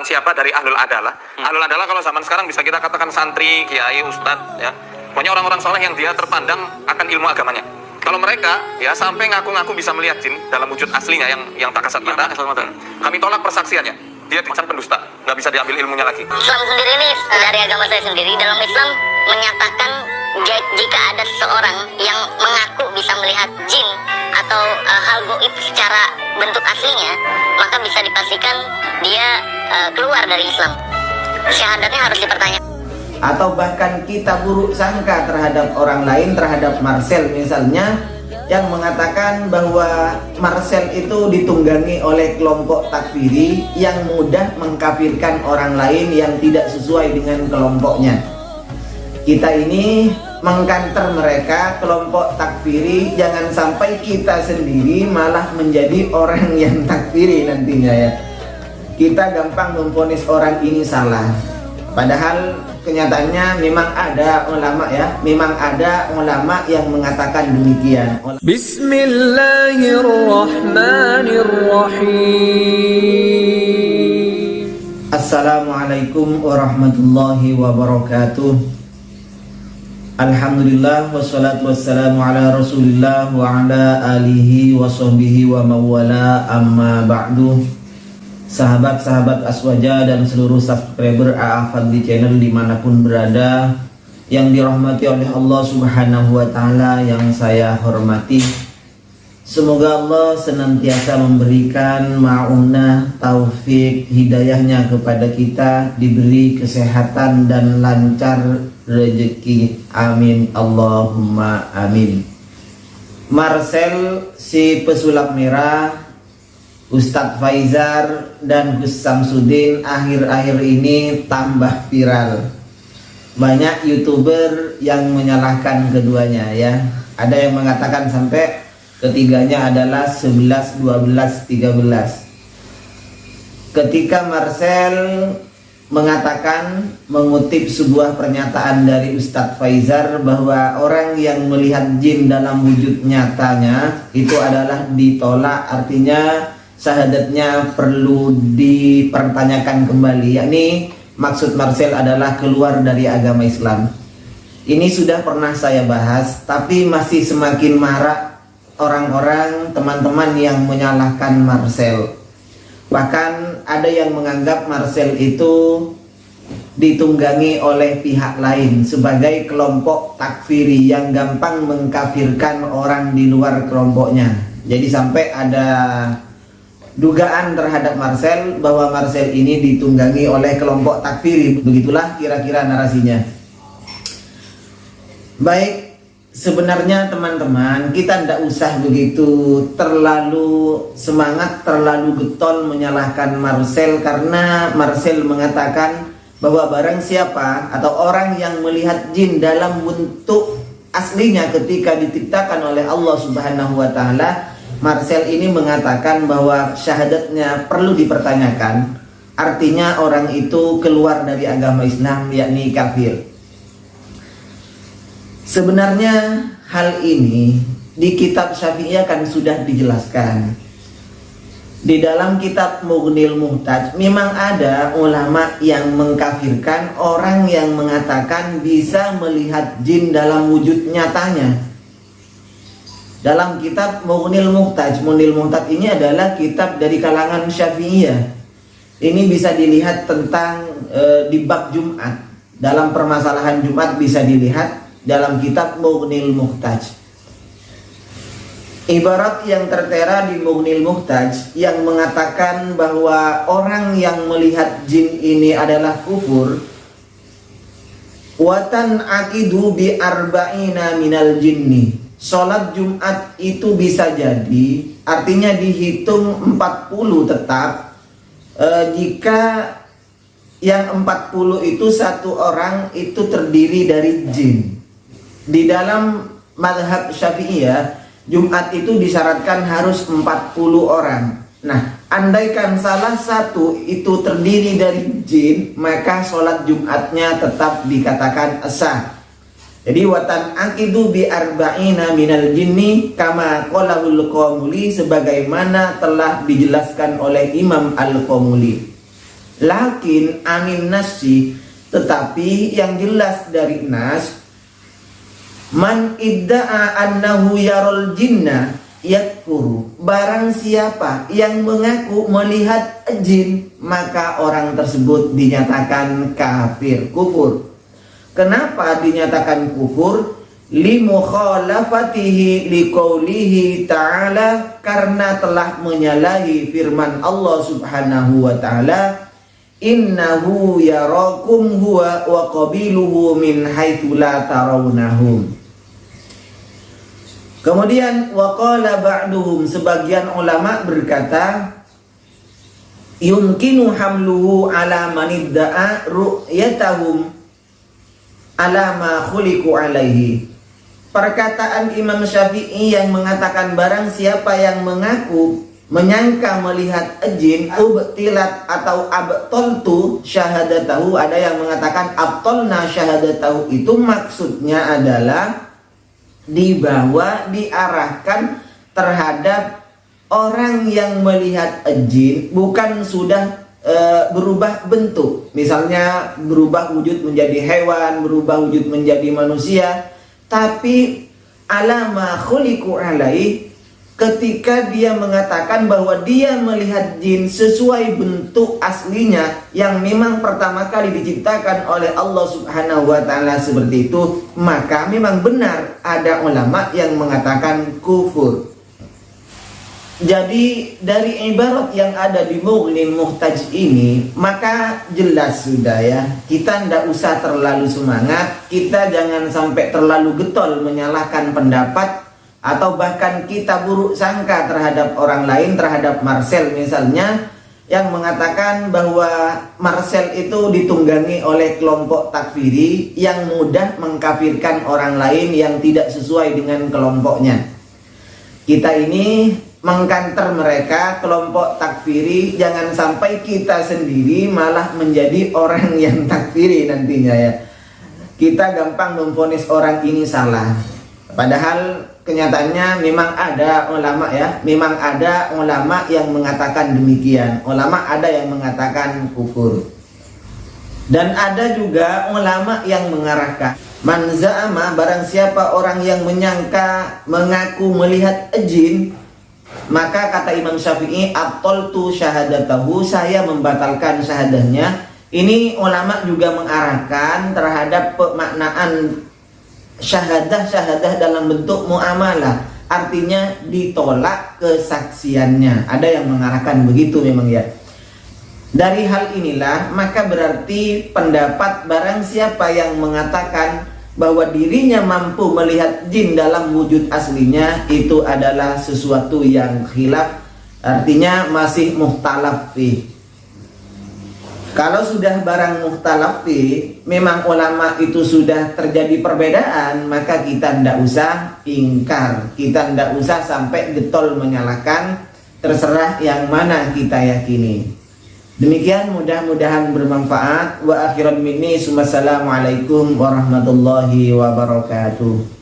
Siapa dari ahlul adalah? Ahlul adalah kalau zaman sekarang bisa kita katakan santri, kiai, ustadz, ya. Pokoknya orang-orang soleh yang dia terpandang akan ilmu agamanya. Kalau mereka ya sampai ngaku-ngaku bisa melihat jin dalam wujud aslinya yang tak kasat mata, kami tolak persaksiannya. Dia dicap pendusta, nggak bisa diambil ilmunya lagi. Islam sendiri ini, dari agama saya sendiri, dalam Islam menyatakan jika ada seseorang yang mengaku bisa melihat jin atau hal goib secara bentuk aslinya, maka bisa dipastikan dia keluar dari Islam. Syahadatnya harus dipertanyakan. Atau bahkan kita buruk sangka terhadap orang lain, terhadap Marcel misalnya, yang mengatakan bahwa Marcel itu ditunggangi oleh kelompok takfiri yang mudah mengkafirkan orang lain yang tidak sesuai dengan kelompoknya. Kita ini mengkanter mereka, kelompok takfiri, jangan sampai kita sendiri malah menjadi orang yang takfiri nantinya ya. Kita gampang memvonis orang ini salah, padahal kenyataannya memang ada ulama ya, memang ada ulama yang mengatakan demikian. Bismillahirrahmanirrahim. Assalamualaikum warahmatullahi wabarakatuh. Alhamdulillah wassalatu wassalamu ala rasulillah wa ala alihi wa sahbihi wa mawala, amma ba'du. Sahabat-sahabat Aswaja dan seluruh subscriber AA Fadli Channel dimanapun berada, yang dirahmati oleh Allah Subhanahu wa Ta'ala, yang saya hormati, semoga Allah senantiasa memberikan ma'unah, taufik, hidayahnya kepada kita, diberi kesehatan dan lancar rezeki, amin Allahumma amin. Marcel si pesulap merah, Ustadz Faizar dan Gus Samsudin akhir-akhir ini tambah viral. Banyak YouTuber yang menyalahkan keduanya ya. Ada yang mengatakan sampai ketiganya adalah 11, 12, 13. Ketika Marcel mengatakan, mengutip sebuah pernyataan dari Ustadz Faizar bahwa orang yang melihat jin dalam wujud nyatanya itu adalah ditolak, artinya syahadatnya perlu dipertanyakan kembali, yakni maksud Marcel adalah keluar dari agama Islam. Ini sudah pernah saya bahas, tapi masih semakin marak orang-orang, teman-teman yang menyalahkan Marcel. Bahkan ada yang menganggap Marcel itu ditunggangi oleh pihak lain sebagai kelompok takfiri yang gampang mengkafirkan orang di luar kelompoknya. Jadi sampai ada dugaan terhadap Marcel bahwa Marcel ini ditunggangi oleh kelompok takfiri. Begitulah kira-kira narasinya. Baik, sebenarnya teman-teman, kita tidak usah begitu terlalu semangat, terlalu getol menyalahkan Marcel, karena Marcel mengatakan bahwa barang siapa atau orang yang melihat jin dalam bentuk aslinya ketika diciptakan oleh Allah Subhanahu wa Ta'ala, Marcel ini mengatakan bahwa syahadatnya perlu dipertanyakan, artinya orang itu keluar dari agama Islam, yakni kafir. Sebenarnya hal ini di kitab Syafi'iyah kan sudah dijelaskan. Di dalam kitab Mughnil Muhtaj memang ada ulama yang mengkafirkan orang yang mengatakan bisa melihat jin dalam wujud nyatanya. Dalam kitab Mughnil Muhtaj, Mughnil Muhtaj ini adalah kitab dari kalangan Syafi'iyah. Ini bisa dilihat tentang di bab Jumat. Dalam permasalahan Jumat bisa dilihat dalam kitab Mughnil Muhtaj. Ibarat yang tertera di Mughnil Muhtaj yang mengatakan bahwa orang yang melihat jin ini adalah kufur. Watan akidu bi arba'ina minal jinni. Sholat Jumat itu bisa jadi, artinya dihitung 40 tetap, jika yang 40 itu satu orang itu terdiri dari jin. Di dalam mazhab Syafi'iyah, Jumat itu disyaratkan harus 40 orang. Nah, andaikan salah satu itu terdiri dari jin, maka sholat Jumatnya tetap dikatakan sah. Jadi watan akidu bi arba'ina minal jinni kama qalahul Qamuli, sebagaimana telah dijelaskan oleh Imam Al-Qamuli. Lakin anin nasi, tetapi yang jelas dari nas, man idda'a annahu yarul jinna yakfuru. Barang siapa yang mengaku melihat jin, maka orang tersebut dinyatakan kafir, kufur. Kenapa dinyatakan kufur? Limukhalafatihi liqaulihi ta'ala, karena telah menyalahi firman Allah Subhanahu wa ta'ala, innahu yarakum huwa wa qabiluhu min haitsu la tarawnahum. Kemudian waqala ba'duhum, sebagian ulama berkata, yumkinu hamluhu ala manidda'a ru'yatahum ala ma khuliqu alaihi. Perkataan Imam Syafi'i yang mengatakan barang siapa yang mengaku menyangka melihat jin, ubtilat atau abtoltu syahadatahu, ada yang mengatakan abtolna syahadatahu, itu maksudnya adalah dibawa, diarahkan terhadap orang yang melihat jin, bukan sudah berubah bentuk, misalnya berubah wujud menjadi hewan, berubah wujud menjadi manusia, tapi alama khuliqu alaihi, ketika dia mengatakan bahwa dia melihat jin sesuai bentuk aslinya yang memang pertama kali diciptakan oleh Allah Subhanahu wa ta'ala seperti itu, maka memang benar ada ulama yang mengatakan kufur. Jadi dari ibarat yang ada di Mughni Muhtaj ini, maka jelas sudah ya, kita tidak usah terlalu semangat, kita jangan sampai terlalu getol menyalahkan pendapat, atau bahkan kita buruk sangka terhadap orang lain, terhadap Marcel misalnya, yang mengatakan bahwa Marcel itu ditunggangi oleh kelompok takfiri yang mudah mengkafirkan orang lain yang tidak sesuai dengan kelompoknya. Kita ini mengkanter mereka, kelompok takfiri, jangan sampai kita sendiri malah menjadi orang yang takfiri nantinya ya. Kita gampang memvonis orang ini salah, padahal kenyataannya memang ada ulama ya, memang ada ulama yang mengatakan demikian, ulama ada yang mengatakan kufur, dan ada juga ulama yang mengarahkan man za'ama, barang siapa orang yang menyangka mengaku melihat jin, maka kata Imam Syafi'i abtoltu syahadatahu, saya membatalkan syahadahnya. Ini ulama juga mengarahkan terhadap pemaknaan syahadah dalam bentuk muamalah, artinya ditolak kesaksiannya. Ada yang mengarahkan begitu memang ya. Dari hal inilah maka berarti pendapat barang siapa yang mengatakan bahwa dirinya mampu melihat jin dalam wujud aslinya, itu adalah sesuatu yang khilaf, artinya masih mukhtalaf fi. Kalau sudah barang mukhtalaf fi, memang ulama itu sudah terjadi perbedaan, maka kita tidak usah ingkar, kita tidak usah sampai getol menyalahkan, terserah yang mana kita yakini. Demikian, mudah-mudahan bermanfaat. Wa akhiran minni, assalamualaikum warahmatullahi wabarakatuh.